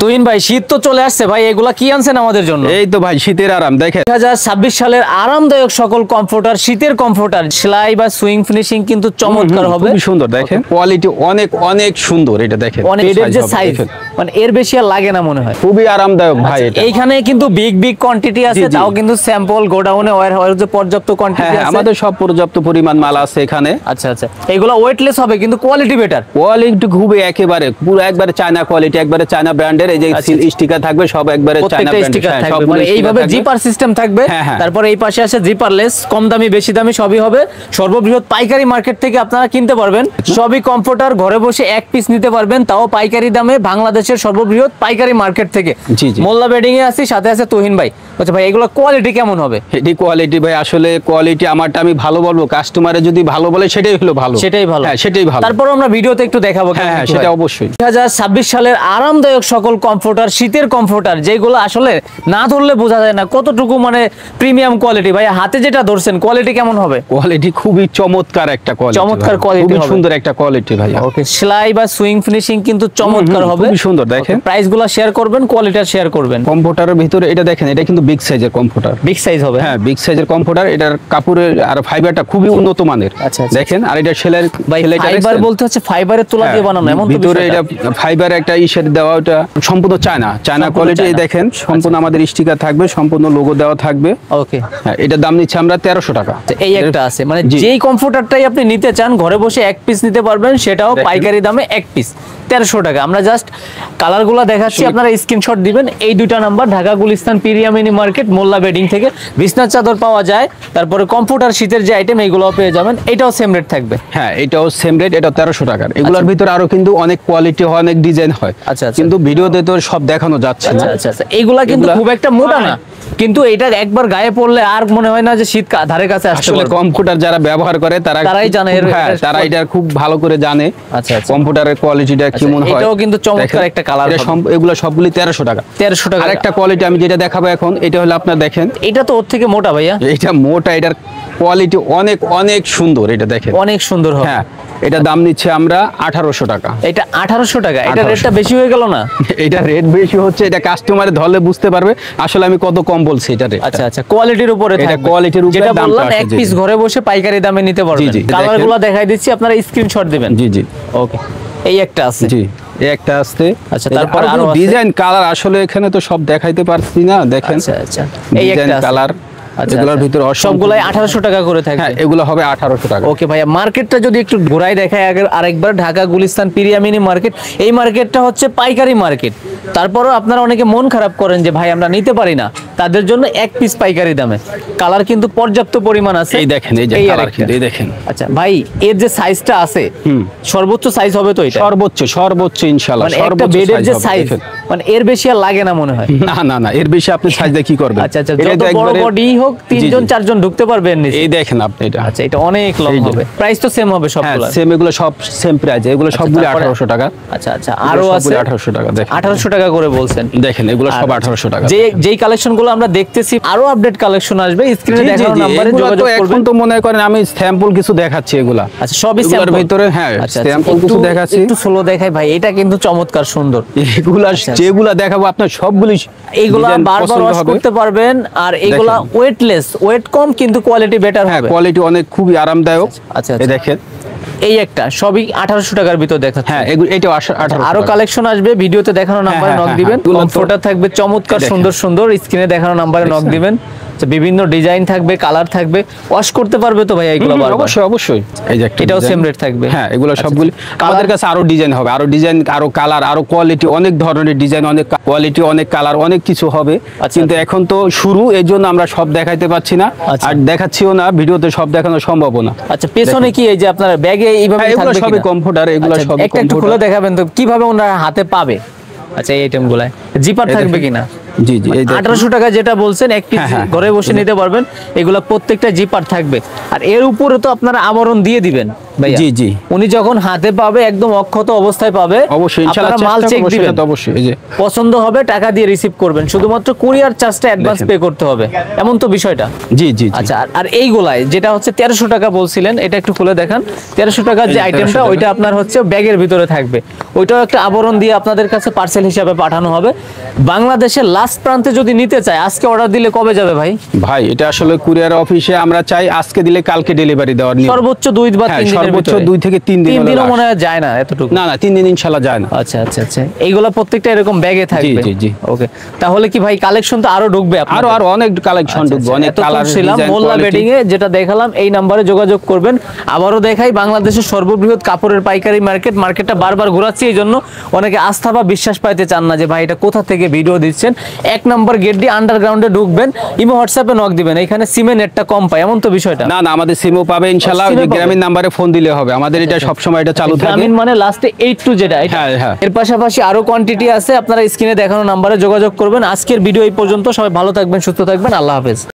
তুহিন ভাই শীত তো চলে আসছে ভাই, এগুলা কি আনছেন আমাদের জন্য? এই তো ভাই শীতের আরাম দেখেন 2026 সালের আরামদায়ক সকল কমফোর্টার, শীতের কমফোর্টার, সেলাই বা সুইং ফিনিশিং কিন্তু চমৎকার হবে, খুব সুন্দর দেখেন, কোয়ালিটি অনেক অনেক সুন্দর। এটা দেখেন এর যে সাইজ মানে এর বেশি আর লাগে না মনে হয়, খুবই আরামদায়ক ভাই। এটা এইখানে কিন্তু বিগ কোয়ান্টিটি আছে, তাও কিন্তু স্যাম্পল গোডাউনে ওয়্যার যে পর্যাপ্ত কোয়ান্টিটি আছে, আমাদের সব পর্যাপ্ত পরিমাণ মাল আছে এখানে। আচ্ছা আচ্ছা, এগুলা ওয়েটলেস হবে কিন্তু কোয়ালিটি বেটার, কোয়ালিটি খুবই একেবারে পুরো একবারে চায়না কোয়ালিটি, একবারে চায়না ব্র্যান্ডের। এই যে স্টিকার থাকবে সব একবারে চায়না ব্র্যান্ডের, সব মানে এইভাবে জিপার সিস্টেম থাকবে। তারপর এই পাশে আছে জিপারলেস, কম দামি বেশি দামি সবই হবে। সর্ববৃহৎ পাইকারি মার্কেট থেকে আপনারা কিনতে পারবেন সবই কমফোর্টার, ঘরে বসে এক পিস নিতে পারবেন, তাও পাইকারি দামে, বাংলাদেশের সর্ববৃহৎ পাইকারি মার্কেট থেকে। মোল্লা বেডিং এ আছি, সাথে আছে তুহিন ভাই। আচ্ছা ভাই, এগুলো কোয়ালিটি কেমন হবে? এটি কোয়ালিটি ভাই আসলে কোয়ালিটি আমারটা আমি ভালো বলবো, কাস্টমারে যদি ভালো বলে সেটাই হলো ভালো, সেটাই ভালো। হ্যাঁ সেটাই ভালো। তারপর আমরা ভিডিওতে একটু দেখাবো। হ্যাঁ সেটা অবশ্যই। 2026 সালের আরামদায়ক সকল কমফোর্টার, শীতের কমফোর্টার, যেগুলো আসলে না ধরলে বোঝা যায় না কতটুকু মানে প্রিমিয়াম কোয়ালিটি। ভাই হাতে যেটা ধরছেন কোয়ালিটি কেমন হবে? কোয়ালিটি খুবই চমৎকার একটা কোয়ালিটি, চমৎকার কোয়ালিটি, খুব সুন্দর একটা কোয়ালিটি ভাই। ওকে, সেলাই বা সুইং ফিনিশিং কিন্তু চমৎকার হবে, খুব সুন্দর দেখেন। প্রাইসগুলো শেয়ার করবেন, কোয়ালিটি শেয়ার করবেন। কমফোর্টারের ভিতরে এটা দেখেন, এটা কিন্তু বিগ সাইজের কমফোর্টার, বিগ সাইজ হবে। হ্যাঁ বিগ সাইজের কমফোর্টার। এটার কাপড়ের আর ফাইবারটা খুবই উন্নত মানের। আচ্ছা দেখেন, আর এটা সেলাই ফাইবার বলতে হচ্ছে ফাইবারের তুলা দিয়ে বানানো, এমন তো ভিতরে এটা ফাইবার একটা ইশের দেওয়া, ওটা সম্পূর্ণ চায়না কোয়ালিটি। এই দেখেন সম্পূর্ণ আমাদের স্টিকার থাকবে, সম্পূর্ণ লোগো দেওয়া থাকবে। ওকে, হ্যাঁ এটা দাম নিচ্ছে আমরা 1300 টাকা। এই একটা আছে, মানে যেই কমফোর্টারটাই আপনি নিতে চান ঘরে বসে এক পিস নিতে পারবেন, সেটাও পাইকারি দামে এক পিস 1300 টাকা। আমরা জাস্ট কালারগুলো দেখাচ্ছি, আপনারা স্ক্রিনশট দিবেন। এই দুইটা নাম্বার, ঢাকা গুলিস্তান পিরিয়া মিনি মার্কেট, মোল্লা বেডিং থেকে বিছনার চাদর পাওয়া যায়। তারপরে কমফোর্টার শীতের যে আইটেম এইগুলো পেয়ে যাবেন, এটাও সেম রেট থাকবে। হ্যাঁ এটাও সেম রেট, এটা 1300 টাকার। এগুলোর ভিতরে আরো কিন্তু অনেক কোয়ালিটি হয়, অনেক ডিজাইন হয়, কিন্তু ভিডিওতে তো সব দেখানো যাচ্ছে না। আচ্ছা আচ্ছা, এইগুলা কিন্তু খুব একটা মোটা না, কিন্তু এটা একবার গায়ে পড়লে আর মনে হয় না যে শীত ধারে কাছে আসছে। আসলে কম্পিউটার যারা ব্যবহার করে তারাই জানে, তারা এটা খুব ভালো করে জানে। আচ্ছা, কম্পিউটারের কোয়ালিটিটা কেমন হয়। এটাও কিন্তু চমৎকার একটা কালার। এগুলো সবগুলি 1300 টাকা। 1300 টাকা। আরেকটা কোয়ালিটি আমি যেটা দেখাবো এখন, এটা হলো আপনার দেখেন, এটা তো ওর থেকে মোটা ভাইয়া। এটা মোটা, এটার কোয়ালিটি অনেক অনেক সুন্দর। এটা দেখেন অনেক সুন্দর হবে। হ্যাঁ, এটা দাম নিচ্ছে আমরা 1800 টাকা। এটা 1800 টাকা, এটা রেটটা বেশি হয়ে গেল না? এটা রেট বেশি হচ্ছে, এটা কাস্টমারে ধরলে বুঝতে পারবে আসলে আমি কত কম বলছি এটা রেট। আচ্ছা আচ্ছা, কোয়ালিটির উপরে থাকবে, এটা কোয়ালিটির উপরে যেটা বললাম এক পিস ঘরে বসে পাইকারি দামে নিতে পারবেন। কালারগুলো দেখাই দিচ্ছি, আপনারা স্ক্রিনশট দিবেন। জি জি, ওকে, এই একটা আছে। জি এই একটা আছে। আচ্ছা, তারপর আরো ডিজাইন কালার আসলে এখানে তো সব দেখাইতে পারছি না, দেখেন। আচ্ছা আচ্ছা, এই একটা কালার, এগুলোর ভিতরে সবগুলাই 1800 টাকা করে থাকে। হ্যাঁ এগুলো হবে 1800 টাকা। ওকে ভাইয়া, মার্কেটটা যদি একটু ঘোরাই দেখায় আরেকবার, ঢাকা গুলিস্তান পিরিয়া মিনি মার্কেট। এই মার্কেটটা হচ্ছে পাইকারি মার্কেট। তারপরও আপনারা অনেকে মন খারাপ করেন যে ভাই আমরা নিতে পারি না, তাদের জন্য এক পিস পাইকারি দামে। কালার কিন্তু পর্যাপ্ত পরিমাণ আছে। এই দেখেন, এই যে কালার কিন্তু এই দেখেন। আচ্ছা ভাই, এর যে সাইজটা আছে, সর্বোচ্চ সাইজ হবে তো এটা? সর্বোচ্চ ইনশাআল্লাহ, মানে একটা বেডের যে সাইজ, মানে এর বেশি আর লাগে না মনে হয়। না এর বেশি আপনি সাইজ দিয়ে কি করবেন? আচ্ছা আচ্ছা, যত বড় বডি হোক, 3 জন 4 জন ঢুকতে পারবেন নিচে। এই দেখেন আপনি এটা। আচ্ছা, এটা অনেক লং হবে। প্রাইস তো সেম হবে সবগুলো? সেম, এগুলো সব সেম প্রাইস, এগুলো সবগুলো 1800 টাকা। আচ্ছা আচ্ছা, আরো আছে 1800 টাকা। দেখেন 1800 টাকা করে বলছেন, দেখেন এগুলো সব 1800 টাকা। যেই কালেকশনগুলো আমরা দেখতেছি, আরো আপডেট কালেকশন আসবে, স্ক্রিনে দেখানো নম্বরে যোগাযোগ করবেন। এখন তো মনে করেন আমি স্যাম্পল কিছু দেখাচ্ছি এগুলা। আচ্ছা, সবই স্যাম্পল ভিতরে। হ্যাঁ স্যাম্পল কিছু দেখাচ্ছি, একটু স্লো দেখাই ভাই। এটা কিন্তু চমৎকার সুন্দর। এগুলা যেগুলা দেখাবো আপনার সবগুলি, এইগুলা বারবার ওয়াশ করতে পারবেন। আর এগুলা ওয়েটলেস, ওয়েট কম কিন্তু কোয়ালিটি বেটার হবে। কোয়ালিটি অনেক খুবই আরামদায়ক। আচ্ছা, এই দেখেন, এই একটা সবই 1800 টাকার ভিতর দেখাচ্ছে। হ্যাঁ এটাও 1800। আরো কালেকশন আসবে, ভিডিওতে দেখানো নম্বরে নক দিবেন। কমফোর্টার থাকবে চমৎকার সুন্দর সুন্দর, স্ক্রিনে দেখানো নম্বরে নক দিবেন। বিভিন্ন ডিজাইন থাকবে, কালার থাকবে, ওয়াশ করতে পারবে তো ভাই এগুলো? অবশ্যই অবশ্যই। এই যে এটাও সেম রেট থাকবে। হ্যাঁ এগুলো সবগুলি আমাদের কাছে আরো ডিজাইন হবে, আরো ডিজাইন, আরো কালার, আরো কোয়ালিটি, অনেক ধরনের ডিজাইন, অনেক কোয়ালিটি, অনেক কালার, অনেক কিছু হবে। কিন্তু এখন তো শুরু, এই জন্য আমরা সব দেখাইতে পারছি না, আর দেখাচ্ছিও না, ভিডিওতে সব দেখানো সম্ভব না। আচ্ছা, পেছনে কি এই যে আপনার ব্যাগে এইভাবে এগুলো সবই কমফোর্টার, এগুলো সব একটা একটু খুলে দেখাবেন তো কিভাবে ওনারা হাতে পাবে? আচ্ছা, এই আইটেমগুলো জিপার থাকবে কিনা? জি জি, 1800 টাকা যেটা বলছেন, এক পিস ঘরে বসে নিতে পারবেন। এগুলা প্রত্যেকটা জিপার থাকবে, আর এর উপরে তো আপনারা আবরণ দিয়ে দিবেন। ভাইয়া জি জি উনি যখন হাতে পাবে একদম অক্ষত অবস্থায় পাবে, অবশ্যই ইনশাআল্লাহ আপনারা মাল চেক দিবেন, অবশ্যই এই যে পছন্দ হবে টাকা দিয়ে রিসিভ করবেন, শুধুমাত্র কুরিয়ার চার্জটা অ্যাডভান্স পে করতে হবে, এমন তো বিষয়টা। জি জি আচ্ছা, আর এইগুলাই যেটা হচ্ছে 1300 টাকা বলছিলেন, এটা একটু খুলে দেখান। 1300 টাকার যে এই 1300 আইটেমটা টাকা। ওইটা আপনার হচ্ছে ব্যাগের ভিতরে থাকবে, ওইটাও একটা আবরণ দিয়ে আপনাদের কাছে পার্সেল হিসাবে পাঠানো হবে। বাংলাদেশের লাস্ট প্রান্তে যদি নিতে চায় আজকে অর্ডার দিলে কবে যাবে ভাই? ভাই এটা আসলে কুরিয়ার অফিসে আমরা চাই আজকে দিলে কালকে ডেলিভারি দেওয়ার নিয়ম। সর্বোচ্চ 2 বা 3 দিনের সর্বোচ্চ ভিতরে? 2 থেকে 3 দিন 3 হলো দিনও last। মনে হয় যায় না এতটুকু। না না 3 দিন ইনশাআল্লাহ যায় না। আচ্ছা আচ্ছা আচ্ছা, এইগুলা প্রত্যেকটা এরকম ব্যাগে থাকবে? জি, জি। ওকে, তাহলে কি ভাই কালেকশন তো আরো ঢুকবে আপনাদের? আরো আরো অনেক কালেকশন ঢুকবে, অনেক কালার ছিলাম ডিজাইন মোল্লা কোয়ালিটি। বেডিং এ যেটা দেখালাম, এই নাম্বারে যোগাযোগ করবেন। আবারও দেখাই, বাংলাদেশের সর্ববৃহৎ কাপড়ের পাইকারি মার্কেট, মার্কেটটা বারবার ঘোরাচ্ছি, এই জন্য অনেকে আস্থা বা বিশ্বাস পাইতে চান না যে ভাই এটা কোথা থেকে ভিডিও দিচ্ছেন। 1 নম্বর গেট দিয়ে আন্ডারগ্রাউন্ডে ঢুকবেন, ইমো হোয়াটসঅ্যাপে নক দিবেন, এখানে সিমে নেটটা কম পায়, এমন তো বিষয়টা? না না আমাদের সিমও পাবে ইনশাআল্লাহ, ওই সিমও যে পাবে? গ্রামীণ নাম্বারে ফোন দিলে হবে, আমাদের এটা সব সময় এটা চালু থাকে। গ্রামীণ মানে লাস্টে 82 যেটা, এটা? হ্যাঁ, হ্যাঁ। এর পাশাপাশি আরো কোয়ান্টিটি আছে, আপনারা স্ক্রিনে দেখানো নাম্বারে যোগাযোগ করবেন। আজকের ভিডিও এই পর্যন্ত, সবাই ভালো থাকবেন, সুস্থ থাকবেন, আল্লাহ হাফেজ।